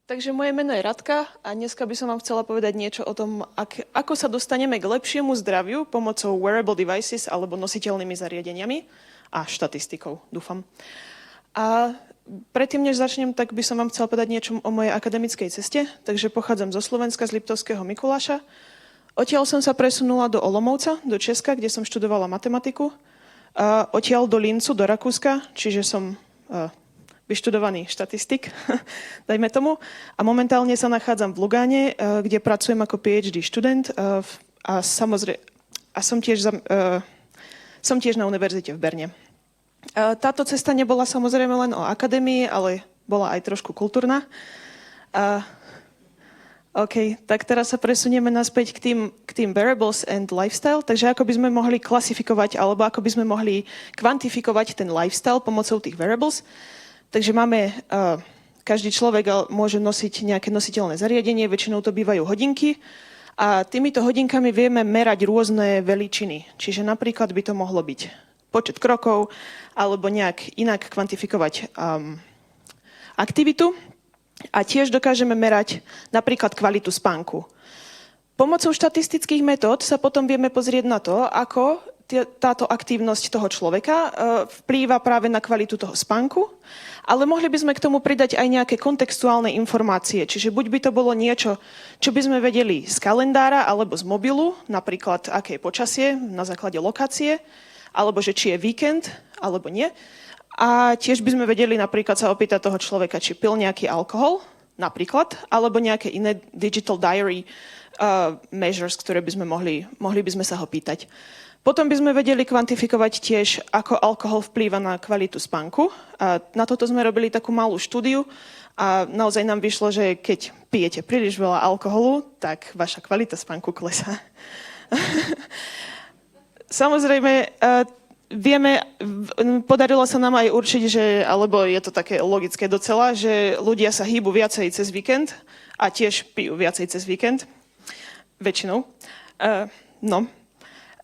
Takže moje meno je Radka a dneska by som vám chcela povedať niečo o tom, ako sa dostaneme k lepšiemu zdraviu pomocou wearable devices alebo nositeľnými zariadeniami a štatistikou, dúfam. A predtým, než začnem, tak by som vám chcela povedať niečo o mojej akademickej ceste. Takže pochádzam zo Slovenska, z Liptovského Mikuláša. Odtiaľ som sa presunula do Olomovca, do Česka, kde som študovala matematiku. A odtiaľ do Lincu, do Rakúska, čiže som vyštudovaný štatistik, dajme tomu. A momentálne sa nachádzam v Lugáne, kde pracujem ako PhD študent a som tiež na univerzite v Berne. Táto cesta nebola samozrejme len o akadémii, ale bola aj trošku kultúrna. OK, tak teraz sa presunieme naspäť k tým wearables and lifestyle. Takže ako by sme mohli klasifikovať, alebo ako by sme mohli kvantifikovať ten lifestyle pomocou tých wearables. Takže máme, každý človek môže nosiť nejaké nositeľné zariadenie, väčšinou to bývajú hodinky a týmito hodinkami vieme merať rôzne veličiny. Čiže napríklad by to mohlo byť počet krokov alebo nejak inak kvantifikovať aktivitu a tiež dokážeme merať napríklad kvalitu spánku. Pomocou štatistických metód sa potom vieme pozrieť na to, ako táto aktívnosť toho človeka vplýva práve na kvalitu toho spánku, ale mohli by sme k tomu pridať aj nejaké kontextuálne informácie, čiže buď by to bolo niečo, čo by sme vedeli z kalendára alebo z mobilu, napríklad aké je počasie na základe lokácie, alebo že či je víkend, alebo nie. A tiež by sme vedeli napríklad sa opýtať toho človeka, či pil nejaký alkohol, napríklad, alebo nejaké iné digital diary measures, ktoré by sme mohli by sme sa ho pýtať. Potom by sme vedeli kvantifikovať tiež, ako alkohol vplýva na kvalitu spánku. A na toto sme robili takú malú štúdiu a naozaj nám vyšlo, že keď pijete príliš veľa alkoholu, tak vaša kvalita spánku klesá. Samozrejme, podarilo sa nám aj určiť, alebo je to také logické docela, že ľudia sa hýbu viacej cez víkend a tiež pijú viacej cez víkend. Väčšinou.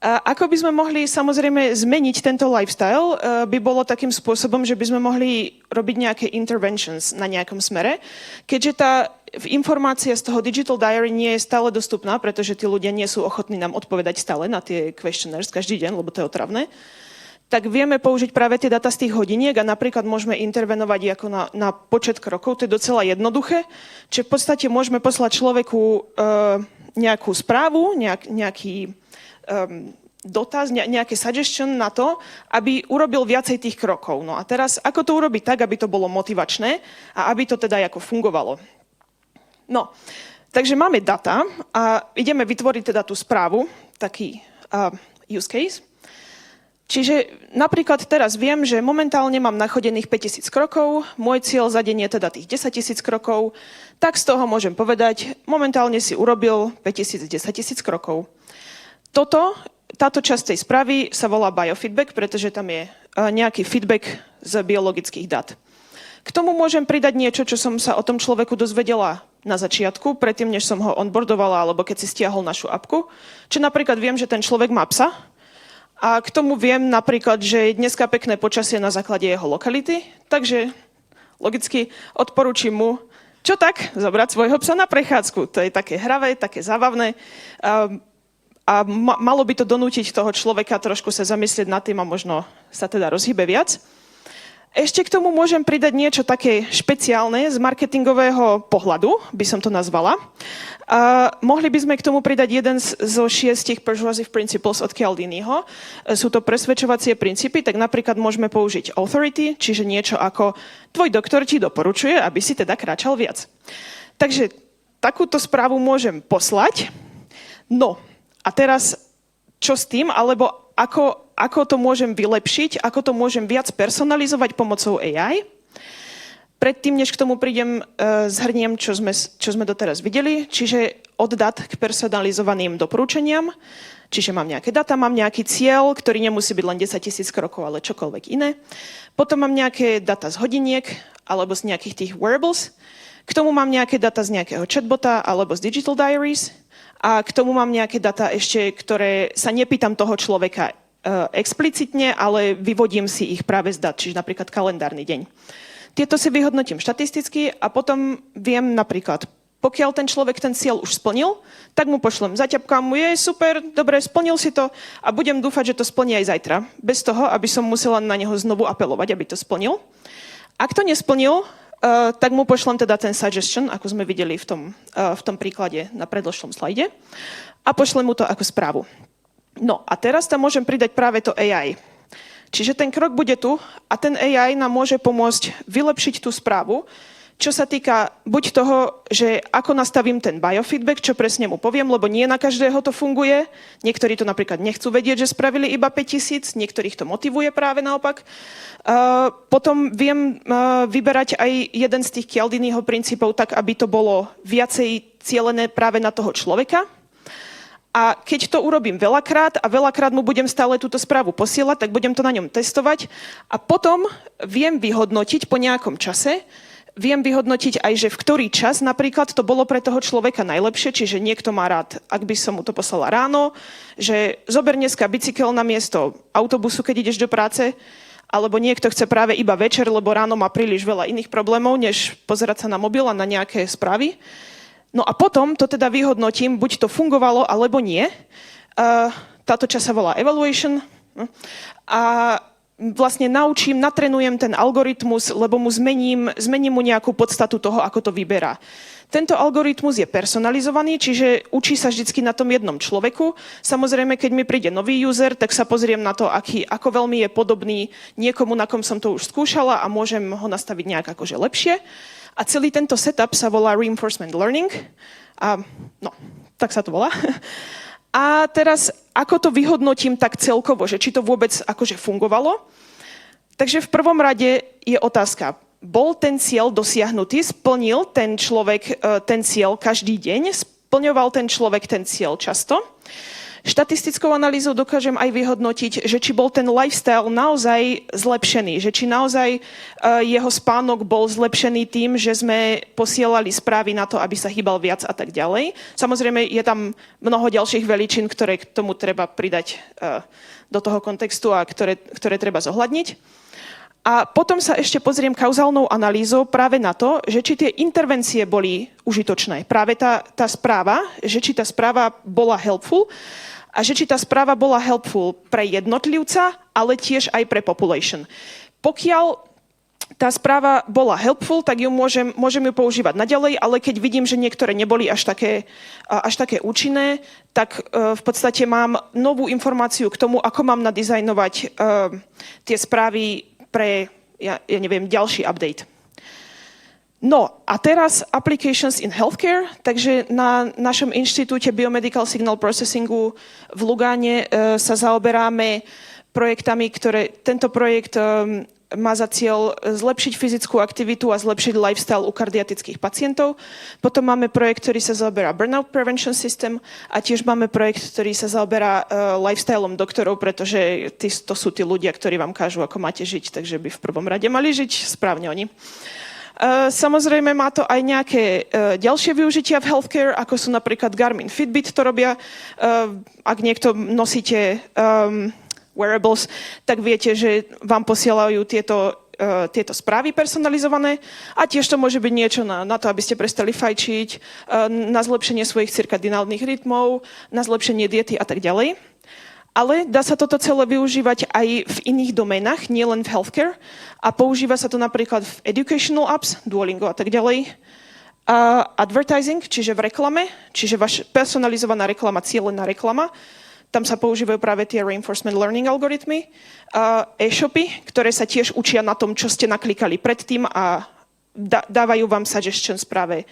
Ako by sme mohli samozrejme zmeniť tento lifestyle, by bolo takým spôsobom, že by sme mohli robiť nejaké interventions na nejakom smere, keďže tá informácia z toho digital diary nie je stále dostupná, pretože tí ľudia nie sú ochotní nám odpovedať stále na tie questionnaires každý deň, lebo to je otravné, tak vieme použiť práve tie data z tých hodiniek a napríklad môžeme intervenovať ako na počet krokov. To je docela jednoduché, čiže v podstate môžeme poslať človeku nejakú správu, nejaký dotaz, nejaké suggestion na to, aby urobil viacej tých krokov. No a teraz, ako to urobiť tak, aby to bolo motivačné a aby to teda ako fungovalo. No, takže máme data a ideme vytvoriť teda tú správu, taký use case. Čiže napríklad teraz viem, že momentálne mám nachodených 5000 krokov, môj cieľ za deň je teda tých 10 000 krokov, tak z toho môžem povedať, momentálne si urobil 5000, 10 000 krokov. Táto časť tej správy sa volá biofeedback, pretože tam je nejaký feedback z biologických dát. K tomu môžem pridať niečo, čo som sa o tom človeku dozvedela na začiatku, predtým, než som ho onboardovala, alebo keď si stiahol našu apku. Čiže napríklad viem, že ten človek má psa a k tomu viem napríklad, že je dneska pekné počasie na základe jeho lokality, takže logicky odporúčim mu, čo tak, zobrať svojho psa na prechádzku. To je také hravé, také zábavné. A malo by to donútiť toho človeka trošku sa zamyslieť nad tým a možno sa teda rozhýbe viac. Ešte k tomu môžem pridať niečo také špeciálne z marketingového pohľadu, by som to nazvala. Mohli by sme k tomu pridať jeden zo 6 persuasive principles od Cialdiniho. Sú to presvedčovacie princípy, tak napríklad môžeme použiť authority, čiže niečo ako tvoj doktor ti doporučuje, aby si teda kráčal viac. Takže takúto správu môžem poslať. No, a teraz, čo s tým, alebo ako to môžem vylepšiť, ako to môžem viac personalizovať pomocou AI? Predtým, než k tomu prídem, zhrniem, čo sme doteraz videli, čiže od dát k personalizovaným doporučeniam, čiže mám nejaké data, mám nejaký cieľ, ktorý nemusí byť len 10 000 krokov, ale čokoľvek iné. Potom mám nejaké data z hodiniek, alebo z nejakých tých wearables. K tomu mám nejaké data z nejakého chatbota, alebo z digital diaries. A k tomu mám nejaké data ešte, ktoré sa nepýtam toho človeka explicitne, ale vyvodím si ich práve z dát, čiže napríklad kalendárny deň. tieto si vyhodnotím štatisticky a potom viem napríklad, pokiaľ ten človek ten cieľ už splnil, tak mu pošlem, zaťapkám mu, je super, dobre, splnil si to a budem dúfať, že to splní aj zajtra. Bez toho, aby som musela na neho znovu apelovať, aby to splnil. Ak to nesplnil, tak mu pošlem teda ten suggestion, ako sme videli v tom príklade na predložšom slajde, a pošlem mu to ako správu. No a teraz tam môžem pridať práve to AI. Čiže ten krok bude tu a ten AI nám môže pomôcť vylepšiť tú správu, čo sa týka buď toho, že ako nastavím ten biofeedback, čo presne mu poviem, lebo nie na každého to funguje. Niektorí to napríklad nechcú vedieť, že spravili iba 5000, niektorých to motivuje práve naopak. Potom viem vyberať aj jeden z tých Cialdiniho princípov tak, aby to bolo viacej cielené práve na toho človeka. A keď to urobím veľakrát a veľakrát mu budem stále túto správu posielať, tak budem to na ňom testovať a potom viem vyhodnotiť po nejakom čase, viem vyhodnotiť aj, že v ktorý čas napríklad to bolo pre toho človeka najlepšie, čiže niekto má rád, ak by som mu to poslala ráno, že zober dneska bicykel na miesto autobusu, keď ideš do práce, alebo niekto chce práve iba večer, lebo ráno má príliš veľa iných problémov, než pozerať sa na mobil a na nejaké správy. No a potom to teda vyhodnotím, buď to fungovalo, alebo nie. Táto časť sa volá evaluation. A vlastne naučím, natrenujem ten algoritmus, lebo mu zmením mu nejakú podstatu toho, ako to vyberá. Tento algoritmus je personalizovaný, čiže učí sa vždycky na tom jednom človeku. Samozrejme, keď mi príde nový user, tak sa pozriem na to, ako veľmi je podobný niekomu, na kom som to už skúšala a môžem ho nastaviť nejak akože lepšie. A celý tento setup sa volá reinforcement learning. A no, tak sa to volá. A teraz, ako to vyhodnotím tak celkovo, že či to vôbec akože fungovalo? Takže v prvom rade je otázka, bol ten cieľ dosiahnutý, splnil ten človek ten cieľ každý deň, splňoval ten človek ten cieľ často? Štatistickou analýzou dokážem aj vyhodnotiť, že či bol ten lifestyle naozaj zlepšený, že či naozaj jeho spánok bol zlepšený tým, že sme posielali správy na to, aby sa hýbal viac a tak ďalej. Samozrejme, je tam mnoho ďalších veličín, ktoré k tomu treba pridať do toho kontextu a ktoré treba zohľadniť. A potom sa ešte pozriem kauzálnou analýzou práve na to, že či tie intervencie boli užitočné. Práve tá správa, že či tá správa bola helpful a že či tá správa bola helpful pre jednotlivca, ale tiež aj pre population. Pokiaľ tá správa bola helpful, tak ju môžem ju používať naďalej, ale keď vidím, že niektoré neboli až také účinné, tak v podstate mám novú informáciu k tomu, ako mám nadizajnovať tie správy pre, ja neviem, ďalší update. No a teraz applications in healthcare, takže na našom inštitúte Biomedical Signal Processingu v Lugáne sa zaoberáme projektami, tento projekt má za cieľ zlepšiť fyzickú aktivitu a zlepšiť lifestyle u kardiatických pacientov. Potom máme projekt, ktorý sa zaoberá Burnout Prevention System a tiež máme projekt, ktorý sa zaoberá lifestylom doktorov, pretože to sú tí ľudia, ktorí vám kážu, ako máte žiť, takže by v prvom rade mali žiť správne oni. Samozrejme má to aj nejaké ďalšie využitia v healthcare, ako sú napríklad Garmin Fitbit, to robia. Ak niekto nosíte wearables, tak viete, že vám posielajú tieto správy personalizované a tiež to môže byť niečo na to, aby ste prestali fajčiť, na zlepšenie svojich cirkadiálnych rytmov, na zlepšenie diety a tak ďalej. Ale dá sa toto celé využívať aj v iných doménach, nielen v healthcare. A používa sa to napríklad v educational apps, Duolingo a tak ďalej. Advertising, čiže v reklame, čiže vaša personalizovaná reklama, cielená reklama. Tam sa používajú práve tie reinforcement learning algoritmy. E-shopy, ktoré sa tiež učia na tom, čo ste naklikali predtým a dávajú vám suggestions práve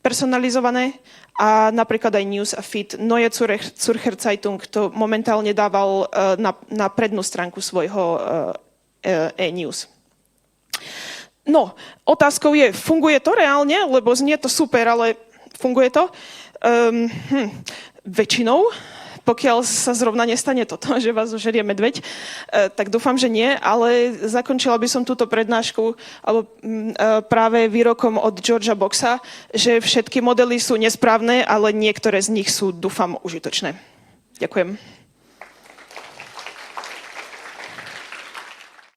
personalizované. A napríklad aj News a Feed. Neue Zürcher Zeitung to momentálne dával na prednú stránku svojho e-news. No, otázkou je, funguje to reálne? Lebo znie to super, ale funguje to? Väčšinou, pokiaľ sa zrovna nestane toto, že vás ožerie medveď, tak dúfam, že nie, ale zakončila by som túto prednášku práve výrokom od Georgea Boxa, že všetky modely sú nesprávne, ale niektoré z nich sú, dúfam, užitočné. Ďakujem.